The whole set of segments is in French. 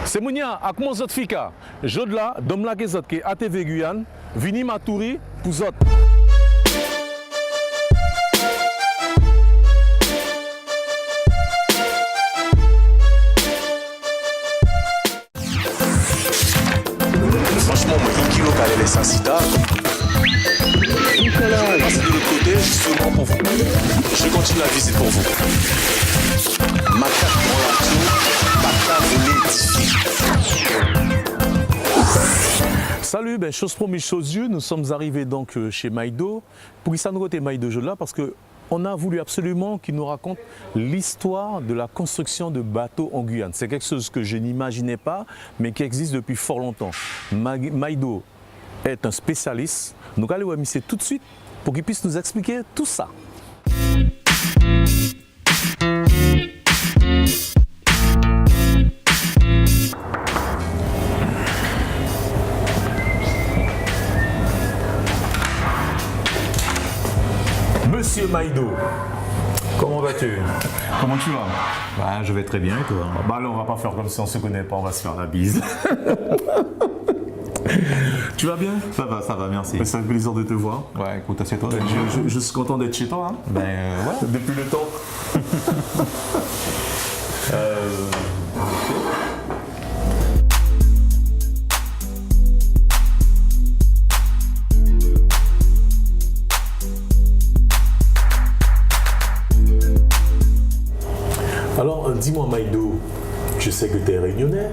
C'est Mounia, à comment zot fika? Jodla, dom la zot ke ATV Guyane, vini matouri pour zot. Franchement, moi, 1 kilo qu'elle est sans sida. Passez de l'autre côté, seulement pour vous. Je continue la visite pour vous. Macaque dans la tour, Bata voulait édifier. Salut, ben, chose promise, chose due, nous sommes arrivés donc chez Maïdo. Pour qui ça nous côté Maïdo là parce que on a voulu absolument qu'il nous raconte l'histoire de la construction de bateaux en Guyane. C'est quelque chose que je n'imaginais pas, mais qui existe depuis fort longtemps. Maïdo est un spécialiste. Donc allez voir Michel tout de suite pour qu'il puisse nous expliquer tout ça. Monsieur Maïdo, comment vas-tu? Comment tu vas? Bah, je vais très bien et toi? Bah là, on va pas faire comme si on se connaît pas, on va se faire la bise. Tu vas bien? Ça va, merci. C'est un plaisir de te voir. Ouais, écoute, assieds-toi. Je suis content d'être chez toi. Hein. Ben ouais. Depuis le temps. Alors, dis-moi Maïdo, je sais que tu es réunionnais,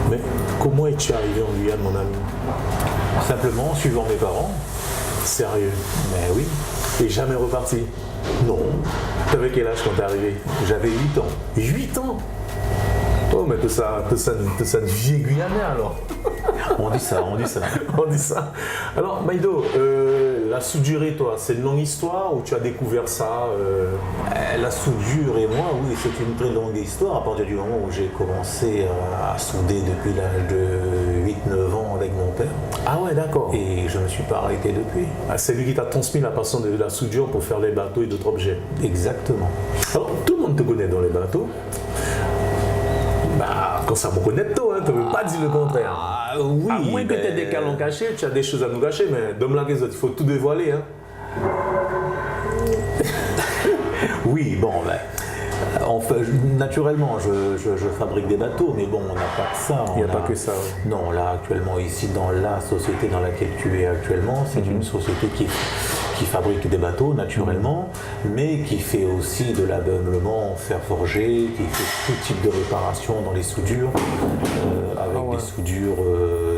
mais comment es-tu arrivé en Guyane, mon ami? Simplement en suivant mes parents. Sérieux? Ben oui. Et jamais reparti? Non. T'avais quel âge quand t'es arrivé? J'avais 8 ans. 8 ans? Oh, mais tout ça une vie guyanais alors. On dit ça. On dit ça. Alors, Maïdo, la soudure, toi, c'est une longue histoire ou tu as découvert ça La soudure et moi, oui, c'est une très longue histoire. À partir du moment où j'ai commencé à souder depuis l'âge de 8-9 ans avec mon père. Ah ouais, d'accord. Et je ne me suis pas arrêté depuis. Ah, c'est lui qui t'a transmis la passion de la soudure pour faire les bateaux et d'autres objets. Exactement. Alors, tout le monde te connaît dans les bateaux. Bah, quand ça me connaît toi, hein, tu ne veux pas dire le contraire. Ah oui. À moins que tu aies des calons cachés, tu as des choses à nous cacher, mais d'homme là, il faut tout dévoiler. Hein. Oui, bon, ben, naturellement, je fabrique des bateaux, mais bon, on n'a pas que ça. Il n'y a pas que ça. Ouais. Non, là, actuellement, ici, dans la société dans laquelle tu es actuellement, c'est une société qui fabrique des bateaux, naturellement, mais qui fait aussi de l'ameublement fer forgé, qui fait tout type de réparation dans les soudures, avec des soudures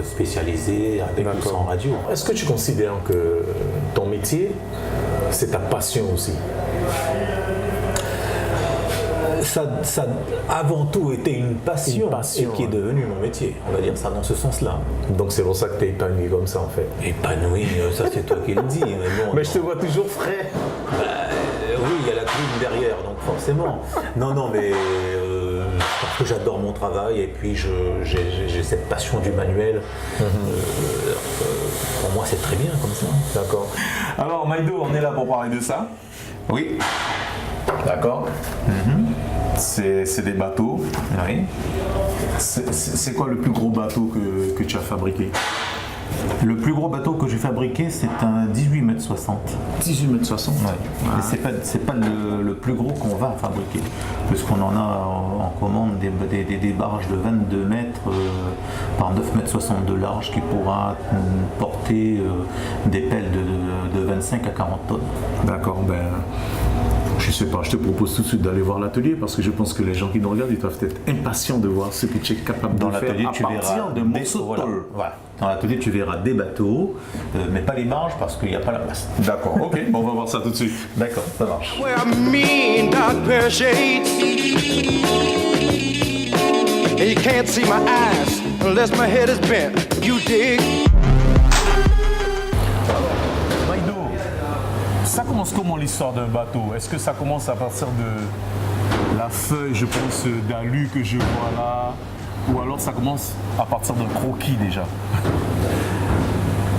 spécialisées, avec ou sans radio. Est-ce que tu considères que ton métier, c'est ta passion aussi? Ça avant tout était une passion et qui est devenue mon métier, on va dire ça dans ce sens-là. Donc c'est pour ça que tu es épanoui comme ça en fait. Épanoui, ça c'est toi qui le dis. Mais, bon, mais je te vois toujours frais. Oui, il y a la clim derrière, donc forcément. Non, mais parce que j'adore mon travail et puis j'ai cette passion du manuel. Pour moi c'est très bien comme ça. D'accord. Alors Maïdo, on est là pour parler de ça. Oui. D'accord. C'est des bateaux. Oui. C'est quoi le plus gros bateau que tu as fabriqué? Le plus gros bateau que j'ai fabriqué, c'est un 18 m 60. 18 m 60. Ouais. Ah. C'est pas le plus gros qu'on va fabriquer, puisqu'on en a en commande des barges de 22 mètres par 9 m 60 de large qui pourra porter des pelles de 25 à 40 tonnes. D'accord. Ben, je sais pas, je te propose tout de suite d'aller voir l'atelier parce que je pense que les gens qui nous regardent, ils doivent être impatients de voir ce que tu es capable de faire à partir de morceaux de tôle. Voilà. Dans l'atelier, tu verras des bateaux, mais pas les marges parce qu'il n'y a pas la place. D'accord, ok, bon, on va voir ça tout de suite. D'accord, ça marche. Well, me and dark pair of shades, and you can't see my eyes unless my head is bent. You dig? Ça commence comment l'histoire d'un bateau? Est-ce que ça commence à partir de la feuille, je pense, d'alu que je vois là? Ou alors ça commence à partir d'un croquis déjà?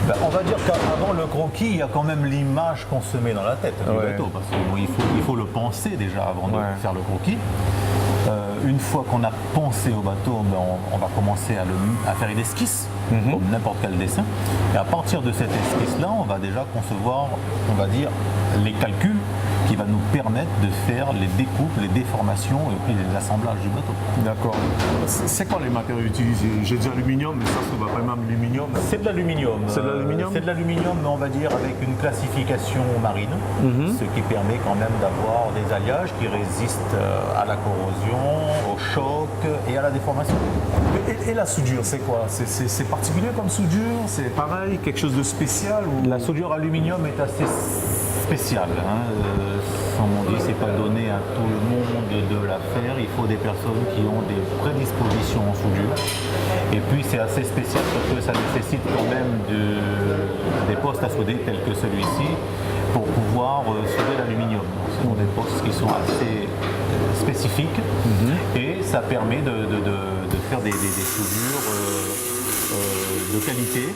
Ben, on va dire qu'avant le croquis, il y a quand même l'image qu'on se met dans la tête du bateau. Parce qu'il faut le penser déjà avant de faire le croquis. Une fois qu'on a pensé au bateau, ben, on va commencer à faire une esquisse, comme n'importe quel dessin. Et à partir de cette esquisse-là, on va déjà concevoir, on va dire, les calculs qui va nous permettre de faire les découpes, les déformations et puis les assemblages du bateau. D'accord. C'est quoi les matériaux utilisés? J'ai dit aluminium, mais ça se trouve pas même aluminium. C'est de l'aluminium. C'est de l'aluminium. C'est de l'aluminium, mais on va dire avec une classification marine, ce qui permet quand même d'avoir des alliages qui résistent à la corrosion, au choc et à la déformation. Et la soudure, c'est quoi? C'est particulier comme soudure? C'est pareil, quelque chose de spécial ou... La soudure aluminium est assez spéciale. Comme on dit, c'est pas donné à tout le monde de la faire. Il faut des personnes qui ont des prédispositions en soudure. Et puis c'est assez spécial parce que ça nécessite quand même des postes à souder tels que celui-ci pour pouvoir souder l'aluminium. Ce sont des postes qui sont assez spécifiques et ça permet de faire des soudures de qualité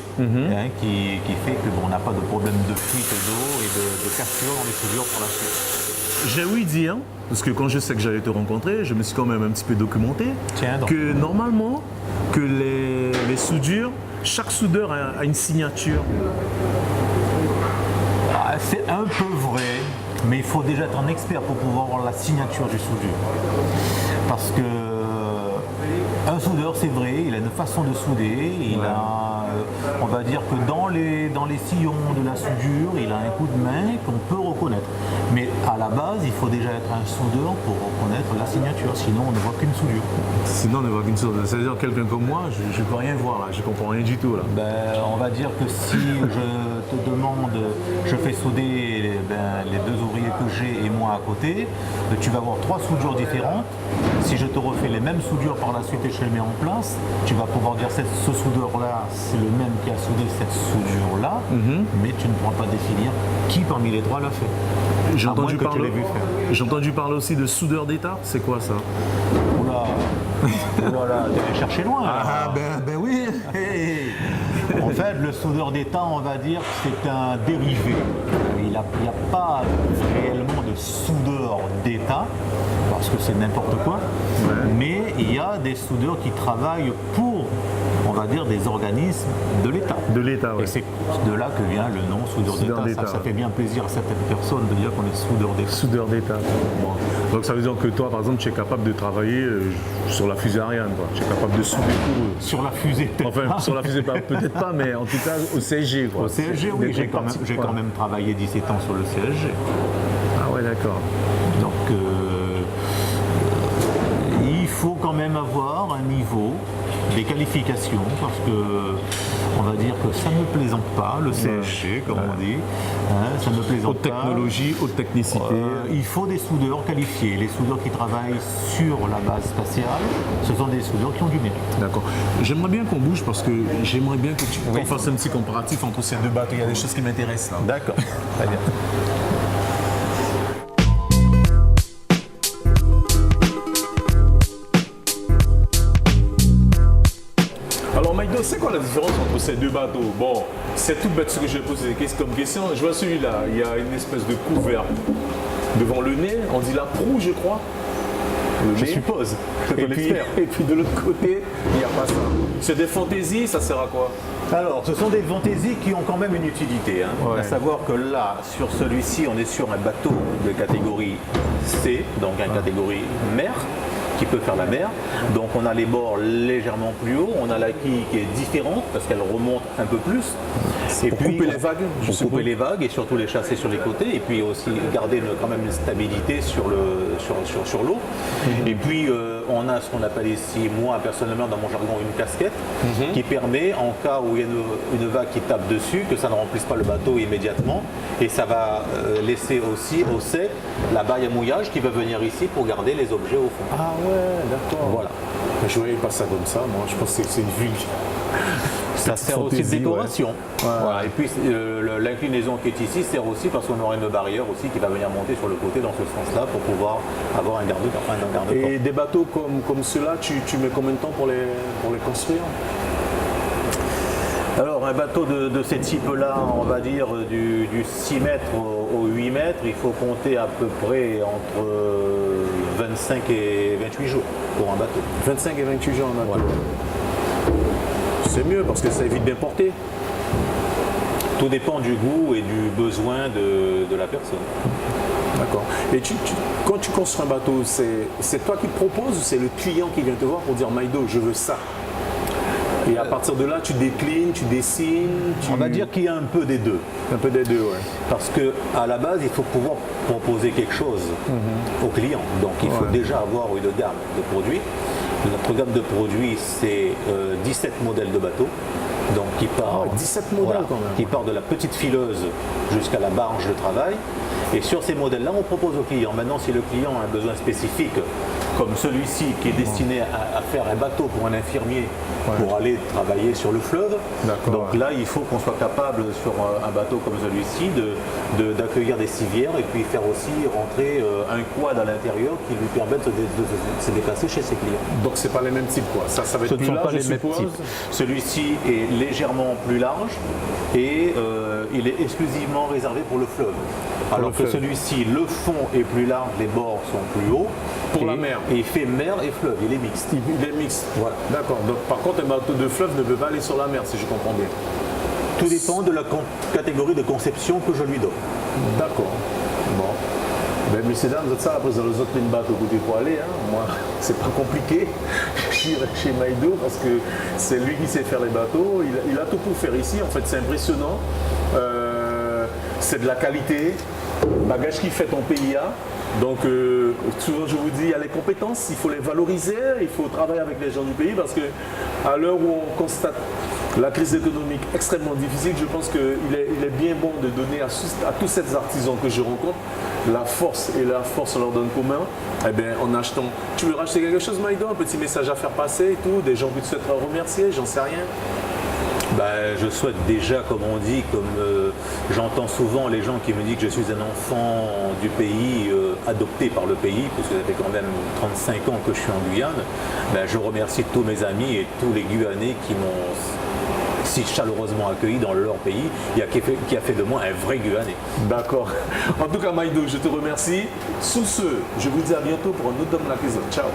qui fait qu'on n'a pas de problème de fuite d'eau et de cassure dans les soudures pour la suite. J'ai ouï dire, parce que quand je sais que j'allais te rencontrer, je me suis quand même un petit peu documenté, que normalement, que les soudures, chaque soudeur a une signature. C'est un peu vrai, mais il faut déjà être un expert pour pouvoir avoir la signature du soudure. Parce que un soudeur, c'est vrai, il a une façon de souder, on va dire que dans les sillons de la soudure, il a un coup de main qu'on peut reconnaître. Mais à la base, il faut déjà être un soudeur pour reconnaître la signature, sinon on ne voit qu'une soudure. Sinon on ne voit qu'une soudure. C'est-à-dire quelqu'un comme moi, je ne peux rien voir là, je ne comprends rien du tout là. On va dire que si je te demande, je fais souder les deux ouvriers que j'ai et moi à côté, tu vas avoir 3 soudures différentes. Si je te refais les mêmes soudures par la suite et je les mets en place, tu vas pouvoir dire ce soudeur-là, c'est le même qui a soudé cette soudure-là, mais tu ne pourras pas définir qui parmi les 3 l'a fait. J'ai entendu parler aussi de soudeur d'état, c'est quoi ça? Oula, tu vas chercher loin. Ben oui. En fait, le soudeur d'état, on va dire que c'est un dérivé. Il n'y a pas réellement de soudeur d'état, parce que c'est n'importe quoi, mais il y a des soudeurs qui travaillent pour, on va dire, des organismes de l'État. De l'État, oui. Et c'est de là que vient le nom soudeur d'État. Ça fait bien plaisir à certaines personnes de dire qu'on est soudeur d'État. Soudeur d'État. Bon. Donc ça veut dire que toi, par exemple, tu es capable de travailler sur la fusée Ariane, quoi. Tu es capable de souder pour eux. Sur la fusée, enfin, sur la fusée, peut-être pas, mais en tout cas au CSG, quoi. Au CSG, oui, j'ai quand même travaillé 17 ans sur le CSG. Ah ouais, d'accord. Donc, il faut quand même avoir un niveau, des qualifications, parce que on va dire que ça ne plaisante pas, le CSG, comme on dit. Ça ne plaisante haute technologie, haute technicité. Il faut des soudeurs qualifiés. Les soudeurs qui travaillent sur la base spatiale, ce sont des soudeurs qui ont du mérite. D'accord. J'aimerais bien qu'on bouge parce que j'aimerais bien que qu'on fasse un petit comparatif entre ces deux bateaux. Il y a des choses qui m'intéressent là. D'accord. Très bien. Alors Maïdo, c'est quoi la différence entre ces deux bateaux? Bon, c'est tout bête ce que je vais poser comme question. Je vois celui-là, il y a une espèce de couvert devant le nez, on dit la proue je crois. Je suppose. Et puis de l'autre côté, il n'y a pas ça. C'est des fantaisies, ça sert à quoi? Alors, ce sont des fantaisies qui ont quand même une utilité. À savoir que là, sur celui-ci, on est sur un bateau de catégorie C, donc une catégorie mer, qui peut faire la mer. Donc on a les bords légèrement plus hauts, on a la quille qui est différente parce qu'elle remonte un peu plus. Et pour couper les vagues, pour couper les vagues et surtout les chasser sur les côtés et puis aussi garder quand même une stabilité sur l'eau. Et puis on a ce qu'on appelle ici, moi personnellement dans mon jargon, une casquette qui permet en cas où il y a une vague qui tape dessus que ça ne remplisse pas le bateau immédiatement et ça va laisser aussi au sec la baille à mouillage qui va venir ici pour garder les objets au fond. Ah ouais, d'accord. Voilà. Je voyais pas ça comme ça, moi je pense que c'est une vulgue. Ça sert aussi de décoration. Ouais. Voilà. Et puis l'inclinaison qui est ici sert aussi parce qu'on aura une barrière aussi qui va venir monter sur le côté dans ce sens-là pour pouvoir avoir un garde-corps. Et des bateaux comme ceux-là, tu mets combien de temps pour les construire? Alors un bateau de ce type-là, on va dire du 6 mètres au 8 mètres, il faut compter à peu près entre 25 et 28 jours pour un bateau. 25 et 28 jours en bateau. Ouais. C'est mieux parce que ça évite d'importer. Tout dépend du goût et du besoin de la personne. D'accord. Et quand tu construis un bateau, c'est toi qui te proposes ou c'est le client qui vient te voir pour dire Maïdo, je veux ça? Et à partir de là, tu déclines, tu dessines. On va dire qu'il y a un peu des deux. Un peu des deux, ouais. Parce qu'à la base, il faut pouvoir proposer quelque chose au client. Donc il faut déjà avoir une gamme de produits. Notre gamme de produits, c'est 17 modèles de bateaux. Donc qui part, 17 modèles quand même. Qui part de la petite fileuse jusqu'à la barge de travail. Et sur ces modèles-là, on propose au client. Maintenant, si le client a un besoin spécifique, comme celui-ci qui est destiné à faire un bateau pour un infirmier pour aller travailler sur le fleuve, donc là, il faut qu'on soit capable sur un bateau comme celui-ci d'accueillir des civières et puis faire aussi rentrer un quad à l'intérieur qui lui permette de se déplacer chez ses clients. Donc c'est pas les mêmes types quoi. Ça va être Ce ne plus sont large, pas les mêmes types. Celui-ci est légèrement plus large et il est exclusivement réservé pour le fleuve. Alors que celui-ci, le fond est plus large, les bords sont plus hauts. Pour la mer. Et il fait mer et fleuve, il est mixte. Il est mixte. Voilà. D'accord. Donc par contre, un bateau de fleuve ne peut pas aller sur la mer, si je comprends bien. Tout dépend de la catégorie de conception que je lui donne. D'accord. Bon. Ben, messieurs, dames, vous êtes ça, après vous avez les autres bateaux côté pour aller. Hein. Moi, c'est pas compliqué. J'irai chez Maïdo parce que c'est lui qui sait faire les bateaux. Il a tout pour faire ici. En fait, c'est impressionnant. C'est de la qualité. Bagage qui fait ton PIA. Donc, souvent je vous dis, il y a les compétences, il faut les valoriser, il faut travailler avec les gens du pays parce que à l'heure où on constate la crise économique extrêmement difficile, je pense qu'il est bien bon de donner à tous ces artisans que je rencontre la force et la force leur donne commun. Eh bien, en achetant. Tu veux racheter quelque chose, Maïdo? Un petit message à faire passer et tout, des gens qui te souhaitent remercier, j'en sais rien. Ben, je souhaite déjà, comme on dit, comme j'entends souvent les gens qui me disent que je suis un enfant du pays, adopté par le pays, parce que ça fait quand même 35 ans que je suis en Guyane, ben, je remercie tous mes amis et tous les Guyanais qui m'ont si chaleureusement accueilli dans leur pays, qui a fait de moi un vrai Guyanais. D'accord. En tout cas, Maïdo, je te remercie. Sous ce, je vous dis à bientôt pour un autre Dom la Cuisine. Ciao.